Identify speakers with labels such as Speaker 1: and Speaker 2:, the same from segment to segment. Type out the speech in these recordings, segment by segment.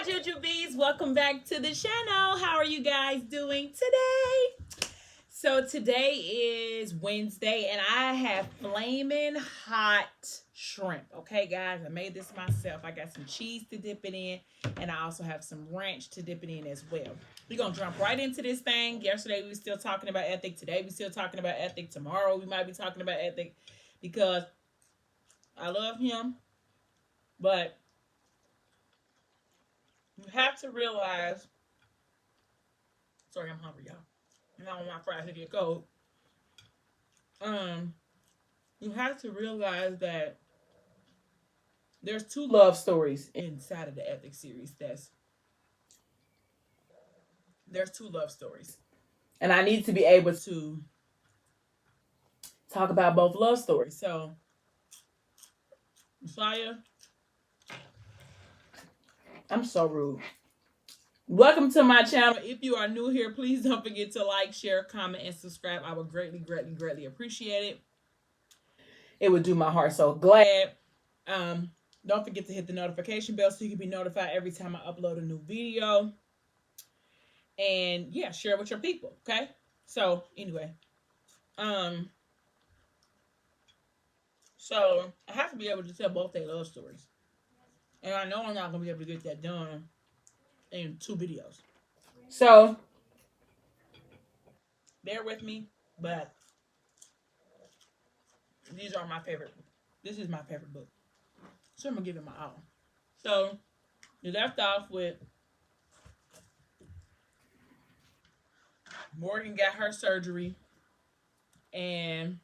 Speaker 1: Jujubes, welcome back to the channel. How are you guys doing today? So today is Wednesday and I have flaming hot shrimp. Okay guys, I made this myself. I got some cheese to dip it in and I also have some ranch to dip it in as well. We're gonna jump right into this thing. Yesterday we were still talking about ethic. Today we still talking about ethic. Tomorrow we might be talking about ethic because I love him, but you have to realize. Sorry, I'm hungry, y'all. And I don't want my fries to get cold. Um, you have to realize that there's two love stories inside of the Ethic series. There's two love stories, and I need to be able to talk about both love stories. So, Messiah, I'm so rude. Welcome to my channel. If you are new here, please don't forget to like, share, comment, and subscribe. I would greatly appreciate it. It would do my heart so glad. Don't forget to hit the notification bell so you can be notified every time I upload a new video. And yeah, share it with your people, okay? So anyway, so I have to be able to tell both their love stories. And I know I'm not gonna be able to get that done in 2 videos. So bear with me, but these are my favorite. This is my favorite book. So I'm gonna give it my all. So we left off with Morgan got her surgery and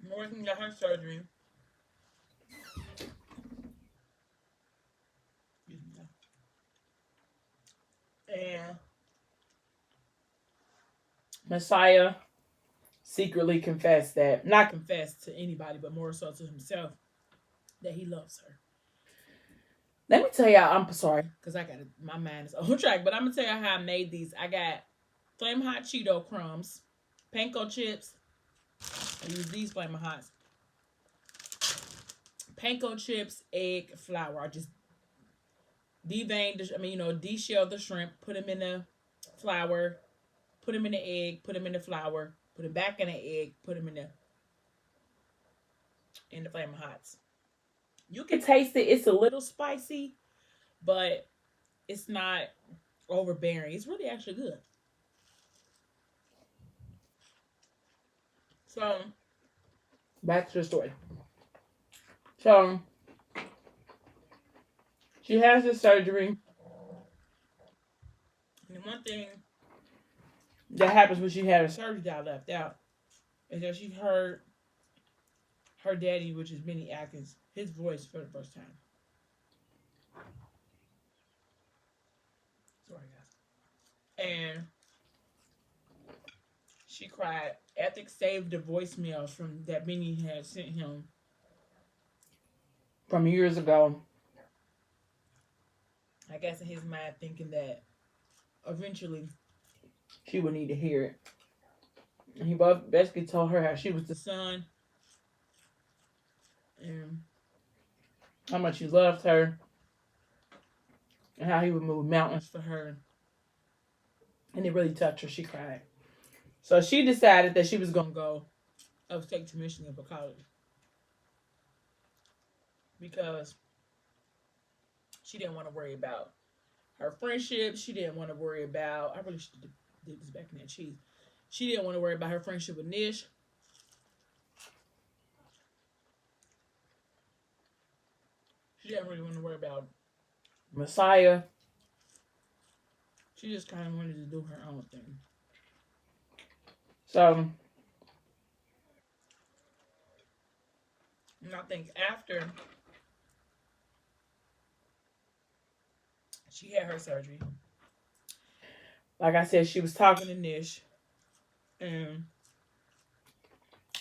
Speaker 1: Morgan got her surgery. And Messiah secretly confessed that, not confessed to anybody, but more so to himself, that he loves her. Let me tell y'all, I'm sorry, because my mind is on track, but I'm going to tell y'all how I made these. I got Flamin' Hot Cheeto crumbs, panko chips. I use these Flamin' Hots. Panko chips, egg, flour. I just deshell the shrimp, put them in the flour, put them in the egg, put them in the flour, put them back in the egg, put them in the Flamin' Hots. You can taste it. It's a little spicy, but it's not overbearing. It's really actually good. So, back to the story. So, she has this surgery. And one thing that happens when she had her surgery that I left out is that she heard her daddy, which is Benny Atkins, his voice for the first time. Sorry, guys. And she cried. Ethics saved the voicemails from that Benny had sent him from years ago. I guess in his mind, thinking that eventually she would need to hear it. And he basically told her how she was the son and how much he loved her and how he would move mountains for her. And it really touched her. She cried. So she decided that she was going to go upstate to Michigan for college because she didn't want to worry about her friendship. She didn't want to worry about... I really should have did this back in that cheese. She didn't want to worry about her friendship with Nish. She didn't really want to worry about Messiah. She just kind of wanted to do her own thing. So, and I think after she had her surgery, like I said, she was talking to Nish. And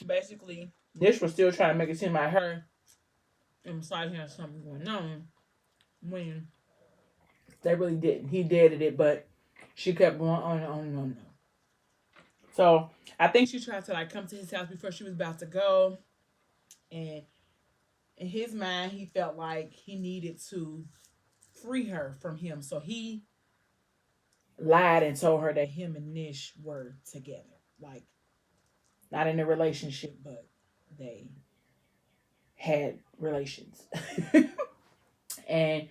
Speaker 1: basically, Nish was still trying to make it seem like her and Messiah had something going on when they really didn't. He deaded it, but she kept going on and on and on. So I think she tried to like come to his house before she was about to go, and in his mind, he felt like he needed to free her from him, so he lied and told her that him and Nish were together, like not in a relationship, but they had relations. And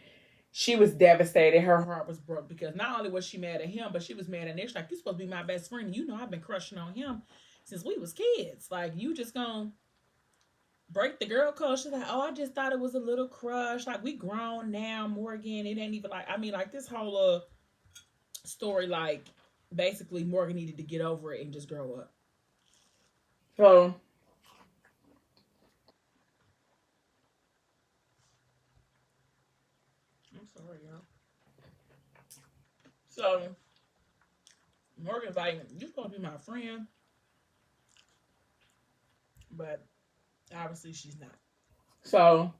Speaker 1: she was devastated. Her heart was broke because not only was she mad at him, but she was mad at Nish. Like, you're supposed to be my best friend. You know, I've been crushing on him since we was kids. Like, you just gonna break the girl code. She's like, oh, I just thought it was a little crush. Like, we grown now, Morgan. It ain't even like, I mean, like, this whole story, like, basically Morgan needed to get over it and just grow up. So, I'm sorry, y'all. So, Morgan's like, you're supposed to be my friend, but obviously she's not. So,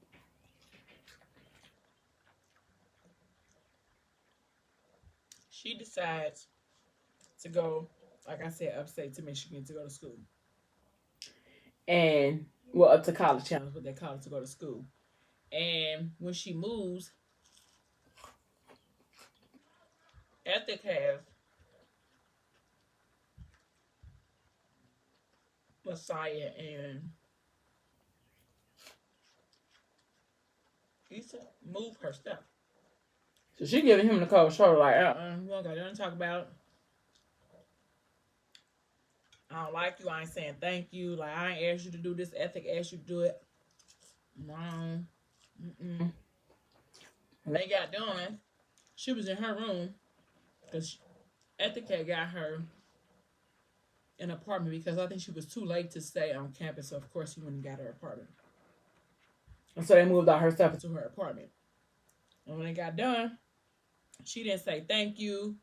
Speaker 1: she decides to go, like I said, upstate to Michigan to go to school. And, well, up to college town is what they call it, to go to school. And when she moves, Ethic has Messiah and Issa move her stuff. So she giving him the cold shoulder, like, we don't got nothing to talk about. I don't like you. I ain't saying thank you. Like, I ain't asked you to do this. Ethic asked you to do it. No. Mm-mm. When they got done, she was in her room because Ethic had got her an apartment because I think she was too late to stay on campus. So, of course, he went and got her apartment. And so they moved all her stuff into her apartment. And when they got done, she didn't say thank you.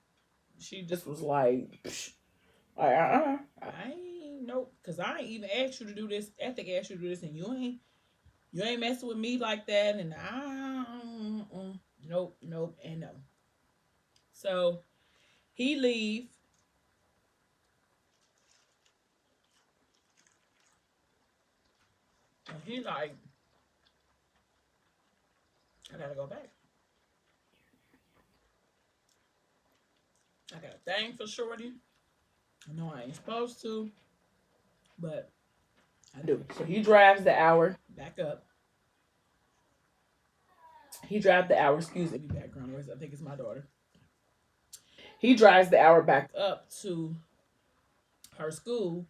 Speaker 1: She just was like, I ain't nope, cause I ain't even asked you to do this. Ethic asked you to do this, and you ain't messing with me like that. And nope, nope, and no. So he leave, and he like, I gotta go back. I got a thing for Shorty. I know I ain't supposed to, but I do. So he drives the hour back up. He drives the hour. Excuse me, background noise. I think it's my daughter. He drives the hour back up to her school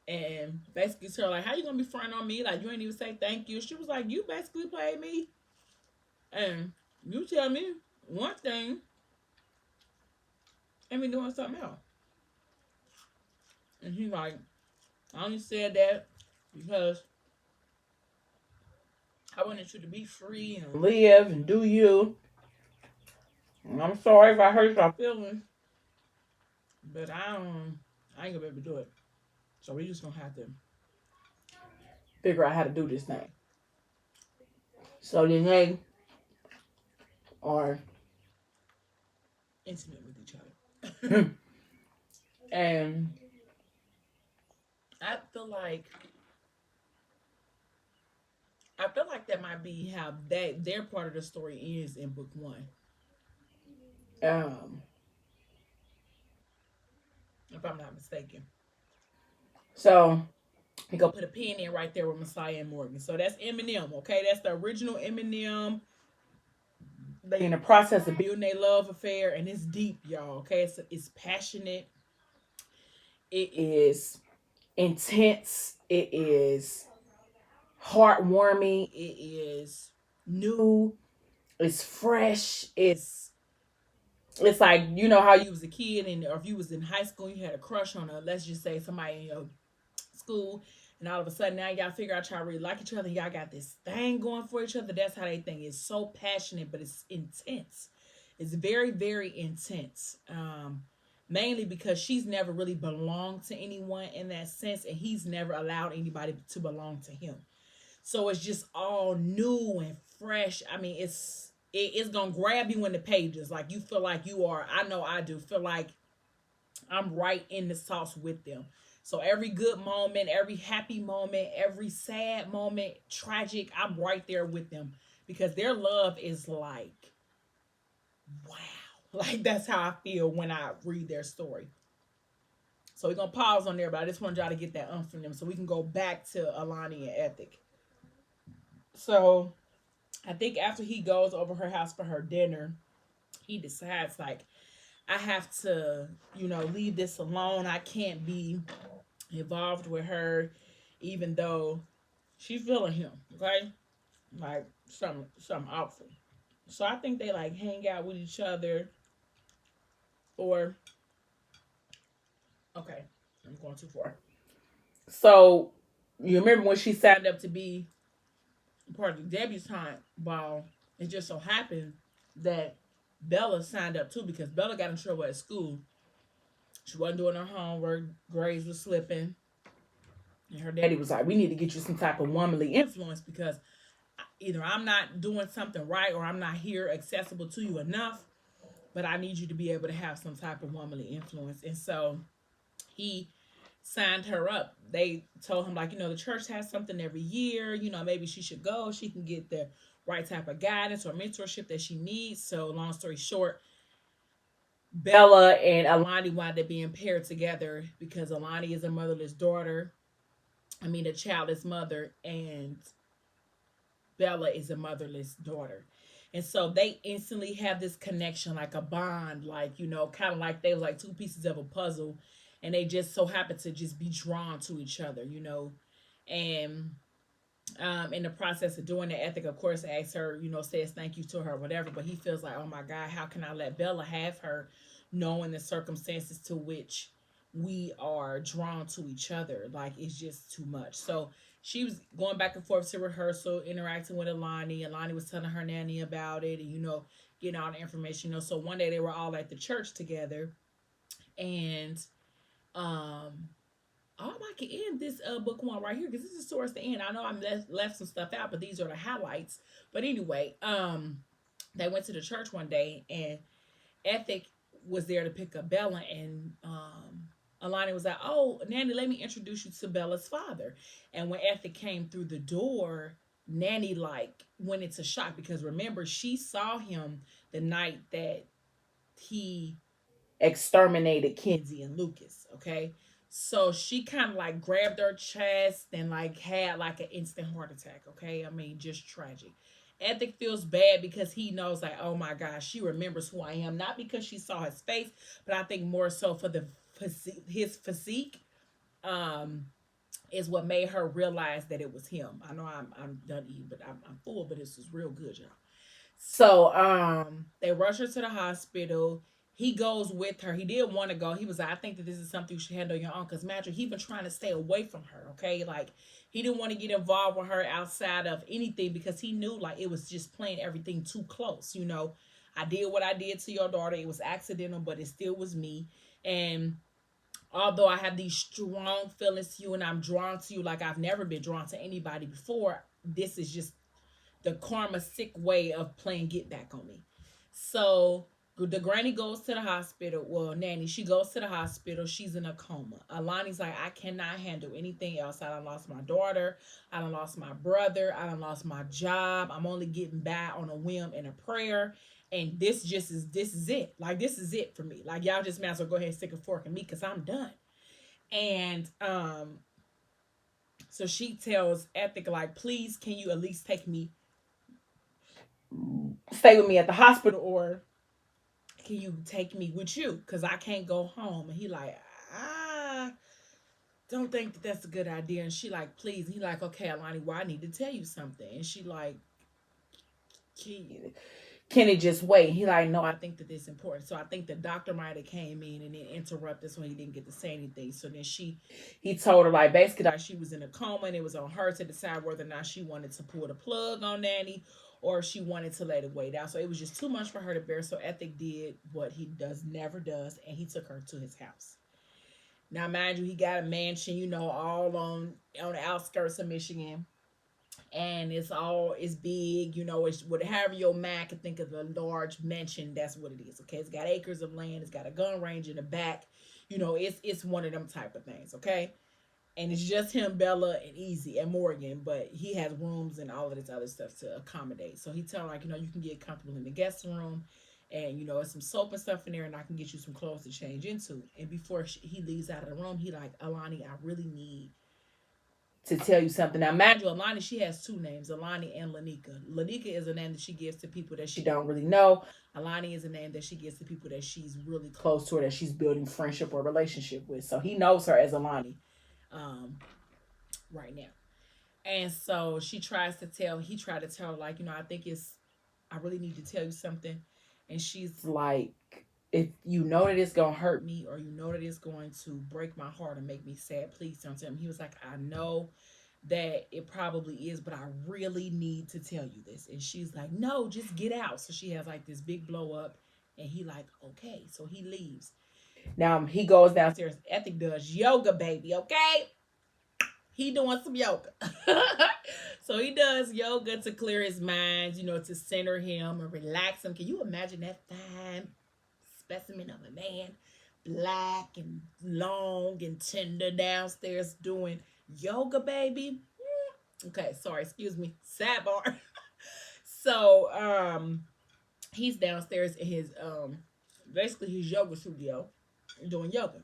Speaker 1: and basically tell her like, how you gonna be fronting on me? Like, you ain't even say thank you. She was like, you basically played me and you tell me one thing and me doing something else. And he's like, I only said that because I wanted you to be free and live and do you. And I'm sorry if I hurt your feelings, but I ain't gonna be able to do it. So we just gonna have to figure out how to do this thing. So then they are intimate with each other. And I feel like that might be how their part of the story is in book one. Um, if I'm not mistaken. So we go put a pin in right there with Messiah and Morgan. So that's Eminem, okay? That's the original Eminem. They in the process of building a love affair, and it's deep, y'all. Okay, it's passionate. It is intense. It is heartwarming. It is new. It's fresh. It's like, you know how you was a kid and or if you was in high school you had a crush on a, let's just say, somebody in your school, and all of a sudden now y'all figure out y'all really like each other, y'all got this thing going for each other. That's how they think. It's so passionate, but it's intense. It's very, very intense. Mainly because she's never really belonged to anyone in that sense, and he's never allowed anybody to belong to him. So it's just all new and fresh. I mean, it's gonna grab you in the pages. Like, you feel like you are. I know I do feel like I'm right in the sauce with them. So every good moment, every happy moment, every sad moment, tragic, I'm right there with them because their love is like, wow. Like that's how I feel when I read their story. So we're gonna pause on there, but I just want y'all to get that from them so we can go back to Alani and Ethic. So I think after he goes over her house for her dinner, he decides like I have to, leave this alone. I can't be involved with her, even though she's feeling him. Okay, like something awful. So I think they like hang out with each other, or okay, I'm going too far. So you remember when she signed up to be part of the debutante ball? It just so happened that Bella signed up too because Bella got in trouble at school. She wasn't doing her homework, grades were slipping, and her daddy was like, "We need to get you some type of womanly influence because either I'm not doing something right or I'm not here accessible to you enough, but I need you to be able to have some type of womanly influence." And so he signed her up. They told him like, the church has something every year, maybe she should go. She can get the right type of guidance or mentorship that she needs. So long story short, Bella and Alani wound up being paired together because Alani is a motherless daughter. I mean, a childless mother, and Bella is a motherless daughter. And so they instantly have this connection, like a bond, like, kind of like they were like two pieces of a puzzle. And they just so happen to just be drawn to each other. And in the process of doing the Ethic, of course, asks her, says thank you to her, whatever. But he feels like, oh my God, how can I let Bella have her, knowing the circumstances to which we are drawn to each other? Like, it's just too much. So she was going back and forth to rehearsal, interacting with Alani. Alani was telling her nanny about it and, getting all the information. So one day they were all at the church together. And I can end this book one right here because this is towards the end. I know I'm left some stuff out, but these are the highlights. But anyway, they went to the church one day and Ethic was there to pick up Bella, and Alani was like, "Oh, Nanny, let me introduce you to Bella's father." And when Ethic came through the door, Nanny like went into shock because remember she saw him the night that he exterminated Kenzie and Lucas. Okay, so she kind of like grabbed her chest and like had like an instant heart attack. Okay, I mean just tragic. Ethic feels bad because he knows like, oh my gosh, she remembers who I am, not because she saw his face, but I think more so for the his physique. Um, is what made her realize that it was him. I know I'm done eating, but I'm full. But this is real good, y'all. So they rush her to the hospital. He goes with her. He did want to go. He was like, I think that this is something you should handle on your own. Because imagine he been trying to stay away from her. Okay, like he didn't want to get involved with her outside of anything because he knew like it was just playing everything too close. I did what I did to your daughter. It was accidental, but it still was me. And although I have these strong feelings to you and I'm drawn to you like I've never been drawn to anybody before, this is just the karma sick way of playing get back on me. So the granny goes to the hospital. Well, nanny, she goes to the hospital. She's in a coma. Alani's like, I cannot handle anything else. I done lost my daughter. I done lost my brother. I done lost my job. I'm only getting by on a whim and a prayer. And this is it. Like, this is it for me. Like, y'all just might as well go ahead and stick a fork in me because I'm done. And so she tells Ethic, like, please, can you at least stay with me at the hospital, or can you take me with you? Because I can't go home. And he like, I don't think that that's a good idea. And she like, please. And he like, okay, Alani, well, I need to tell you something. And she like, can it just wait? He like, no, I think that it's important. So I think the doctor might have came in and then interrupted so he didn't get to say anything. So then he told her like basically that she was in a coma and it was on her to decide whether or not she wanted to pull the plug on Nanny or she wanted to let it wait out. So it was just too much for her to bear. So Ethic did what he never does, and he took her to his house. Now, mind you, he got a mansion, all on the outskirts of Michigan. And it's big, it's whatever your man can think of a large mansion, that's what it is. Okay, it's got acres of land, it's got a gun range in the back, It's one of them type of things, okay? And it's just him, Bella, and Easy and Morgan, but he has rooms and all of this other stuff to accommodate. So he tell her, like, you can get comfortable in the guest room, and there's some soap and stuff in there, and I can get you some clothes to change into. And before he leaves out of the room, he like, Alani, I really need to tell you something. Now, mind you, Alani, she has two names, Alani and Lanika. Lanika is a name that she gives to people that she don't really know. Alani is a name that she gives to people that she's really close to, or that she's building friendship or relationship with. So he knows her as Alani um, right now. And so he tried to tell her, like, I really need to tell you something. And she's like, if you know that it's going to hurt me, or you know that it's going to break my heart and make me sad, please don't tell me. He was like, I know that it probably is, but I really need to tell you this. And she's like, no, just get out. So she has like this big blow up, and he like, okay. So he leaves. Now he goes downstairs. Ethic does yoga, baby, okay? He doing some yoga. So he does yoga to clear his mind, to center him and relax him. Can you imagine that fine specimen of a man, black and long and tender, downstairs doing yoga, baby? Okay, sorry, excuse me. Sidebar. So he's downstairs in his basically his yoga studio doing yoga.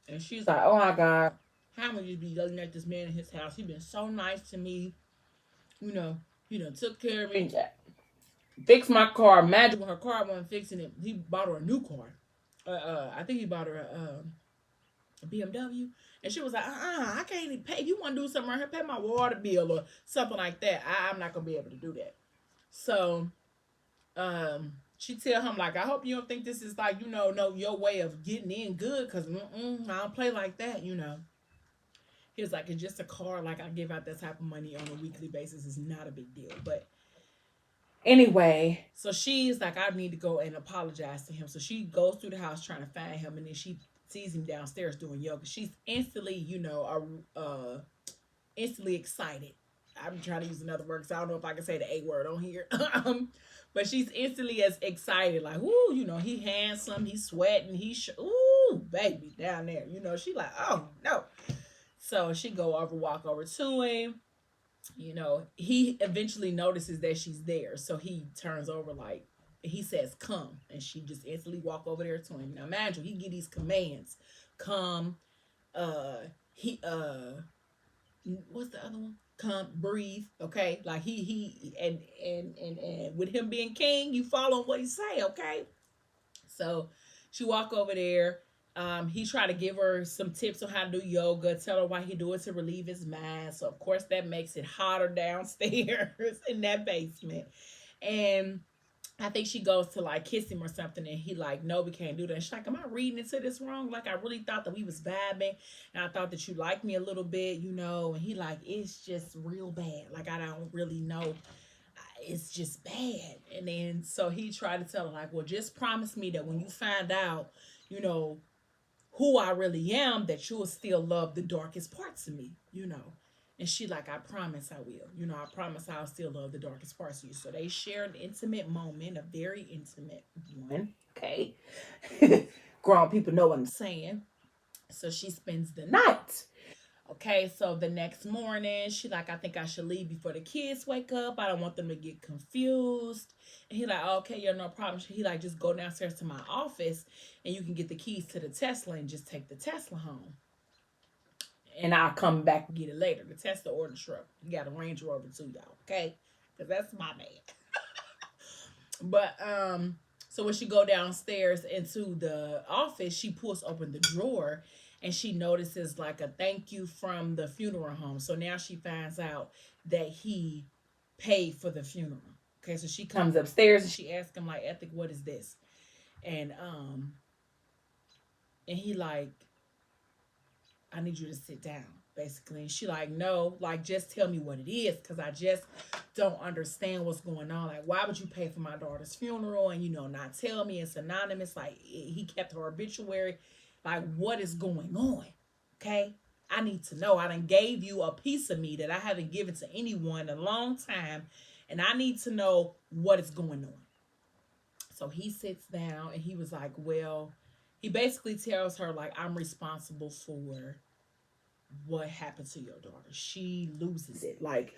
Speaker 1: And she's like, oh my God, how would you be looking at this man in his house? He's been so nice to me. Took care of me. Fixed my car. Imagine when her car wasn't fixing it, he bought her a new car. I think he bought her a BMW. And she was like, I can't even pay. If you want to do something right here, pay my water bill or something like that. I'm not going to be able to do that. So she tell him, like, I hope you don't think this is like, no, your way of getting in good, because I don't play like that. He was like, it's just a car. Like, I give out that type of money on a weekly basis. It's not a big deal. But anyway, so she's like, I need to go and apologize to him. So she goes through the house trying to find him, and then she sees him downstairs doing yoga. She's instantly, instantly excited. I'm trying to use another word because I don't know if I can say the A word on here. But she's instantly as excited, like, ooh, he handsome, he's sweating, ooh, baby, down there. She like, oh, no. So she walk over to him. He eventually notices that she's there. So he turns over, like, he says, come. And she just instantly walk over there to him. Now, imagine, he get these commands. Come, what's the other one? Come, breathe, okay? Like, he and with him being king, you follow what he say, okay? So she walk over there. He tried to give her some tips on how to do yoga, tell her why he do it to relieve his mind. So of course that makes it hotter downstairs in that basement. And I think she goes to like kiss him or something, and he like, no, we can't do that. And she's like, am I reading into this wrong? Like, I really thought that we was vibing, and I thought that you liked me a little bit, And he like, it's just real bad. Like, I don't really know. It's just bad. And then so he tried to tell her, like, well, just promise me that when you find out, who I really am, that you'll still love the darkest parts of me. And she like, I promise I will. I promise I'll still love the darkest parts of you. So they share an intimate moment, a very intimate one. Okay. Grown people know what I'm saying. So she spends the night. Okay, so the next morning, she like, I think I should leave before the kids wake up. I don't want them to get confused. And he like, okay, yeah, no problem. He like, just go downstairs to my office, and you can get the keys to the Tesla and just take the Tesla home. And I'll come back and get it later. The Tesla or the truck. You got a Range Rover too, y'all. Okay, because that's my man. But so when she go downstairs into the office, she pulls open the drawer, and she notices like a thank you from the funeral home. So now she finds out that he paid for the funeral. Okay, so she comes upstairs and she asks him, like, Ethic, what is this? And he like, I need you to sit down, basically. And she like, no, like, just tell me what it is, because I just don't understand what's going on. Like, why would you pay for my daughter's funeral and, not tell me? It's anonymous. Like, he kept her obituary. Like, what is going on? Okay? I need to know. I done gave you a piece of me that I haven't given to anyone in a long time, and I need to know what is going on. So he sits down, and he was like, well, he basically tells her, like, I'm responsible for what happened to your daughter. She loses it. Like,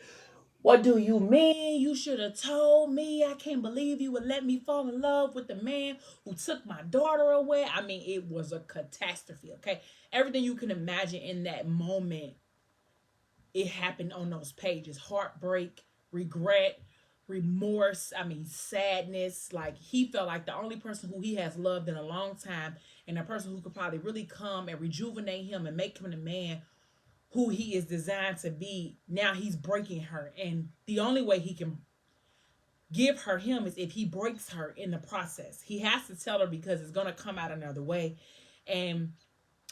Speaker 1: what do you mean? You should have told me. I can't believe you would let me fall in love with the man who took my daughter away. I mean, it was a catastrophe, okay? Everything you can imagine in that moment, it happened on those pages. Heartbreak, regret, remorse, I mean, sadness. Like, he felt like the only person who he has loved in a long time, and a person who could probably really come and rejuvenate him and make him the man who he is designed to be, now he's breaking her. And the only way he can give her him is if he breaks her in the process. He has to tell her because it's going to come out another way. And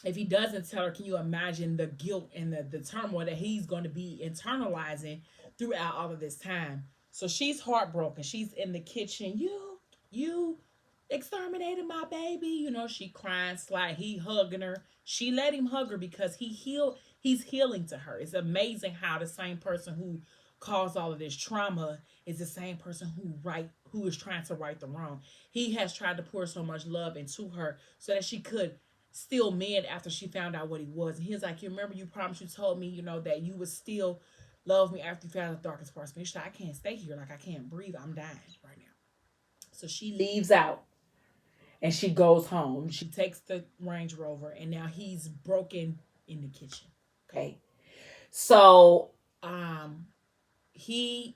Speaker 1: if he doesn't tell her, can you imagine the guilt and the turmoil that he's going to be internalizing throughout all of this time? So she's heartbroken. She's in the kitchen. You exterminated my baby. You know, she crying, slide. He hugging her. She let him hug her because he's healing to her. It's amazing how the same person who caused all of this trauma is the same person who is trying to right the wrong. He has tried to pour so much love into her so that she could still mend after she found out what he was. And he was like, you remember you promised, you told me, you know, that you would still love me after you found the darkest parts of me. She's like, I can't stay here. Like, I can't breathe. I'm dying right now. So she leaves out and she goes home. She takes the Range Rover, and now he's broken in the kitchen. Okay. So he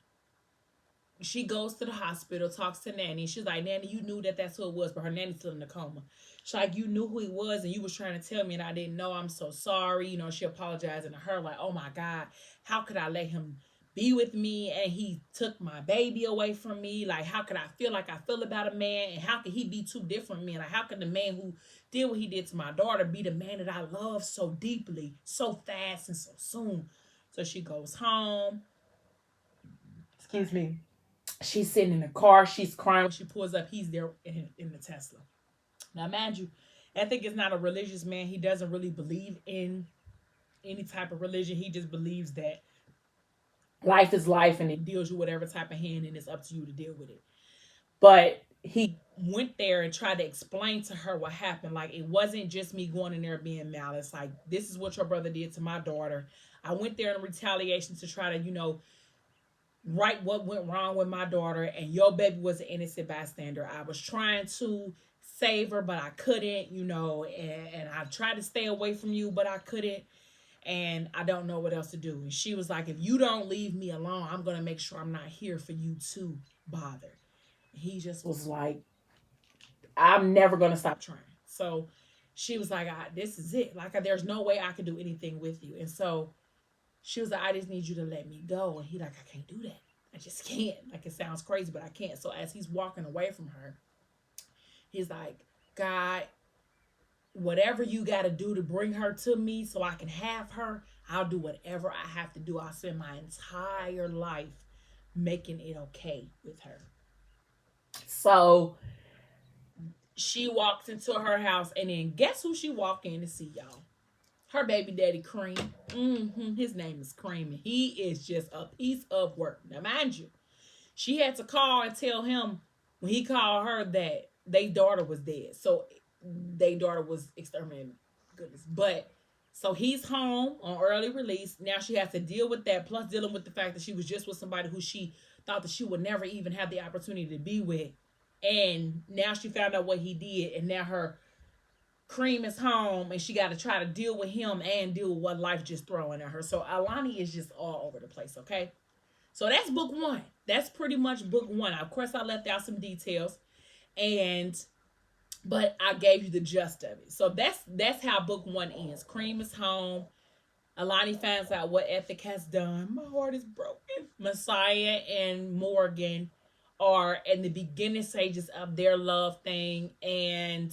Speaker 1: she goes to the hospital, talks to Nanny. She's like, Nanny, you knew that that's who it was, but her nanny's still in the coma. She's like, you knew who he was, and you was trying to tell me, and I didn't know. I'm so sorry. You know, she apologizing to her, like, oh my God, how could I let him be with me, and he took my baby away from me? Like, how could I feel like I feel about a man, and how could he be two different men? Like, how could the man who did what he did to my daughter be the man that I love so deeply, so fast, and so soon? So she goes home. Excuse me. She's sitting in the car. She's crying. When she pulls up, he's there in the Tesla. Now, mind you, Ethic is not a religious man. He doesn't really believe in any type of religion. He just believes that life is life and it deals you whatever type of hand, and it's up to you to deal with it. But he went there and tried to explain to her what happened. Like, it wasn't just me going in there being malice. Like, this is what your brother did to my daughter. I went there in retaliation to try to, you know, right what went wrong with my daughter, and your baby was an innocent bystander. I was trying to save her, but I couldn't, you know, and I tried to stay away from you, but I couldn't, and I don't know what else to do. And she was like, if you don't leave me alone, I'm going to make sure I'm not here for you to bother. And he just was like, I'm never going to stop trying. So she was like, this is it. Like, there's no way I can do anything with you. And so she was like, I just need you to let me go. And he like, I can't do that. I just can't. Like, it sounds crazy, but I can't. So as he's walking away from her, he's like, God, whatever you got to do to bring her to me so I can have her, I'll do whatever I have to do. I'll spend my entire life making it okay with her. So she walks into her house, and then guess who she walked in to see, y'all? Her baby daddy, Cream. His name is Cream, and he is just a piece of work. Now, mind you, she had to call and tell him when he called her that their daughter was dead. So their daughter was exterminated. Goodness. But so he's home on early release. Now she has to deal with that, plus dealing with the fact that she was just with somebody who she thought that she would never even have the opportunity to be with. And now she found out what he did, and now her Cream is home, and she got to try to deal with him and deal with what life just throwing at her. So Alani is just all over the place, okay? So that's book one. That's pretty much book one. Of course, I left out some details, but I gave you the gist of it. So that's how book one ends. Cream is home. Alani finds out what Ethic has done. My heart is broken. Messiah and Morgan are in the beginning stages of their love thing, and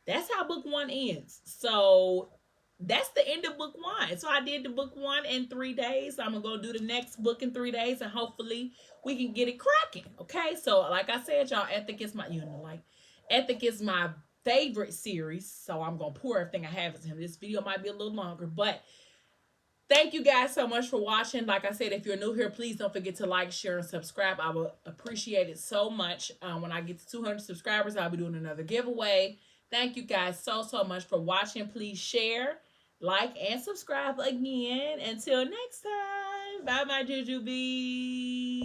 Speaker 1: that's how book one ends. So that's the end of book one. So I did the book one in 3 days. I'm going to go do the next book in 3 days, and hopefully we can get it cracking. Okay. So like I said, y'all, Ethic is Ethic is my favorite series. So I'm going to pour everything I have into him. This video might be a little longer, but thank you guys so much for watching. Like I said, if you're new here, please don't forget to like, share, and subscribe. I will appreciate it so much. When I get to 200 subscribers, I'll be doing another giveaway. Thank you guys so much for watching. Please share, like, and subscribe again. Until next time. Bye, my Jujubee.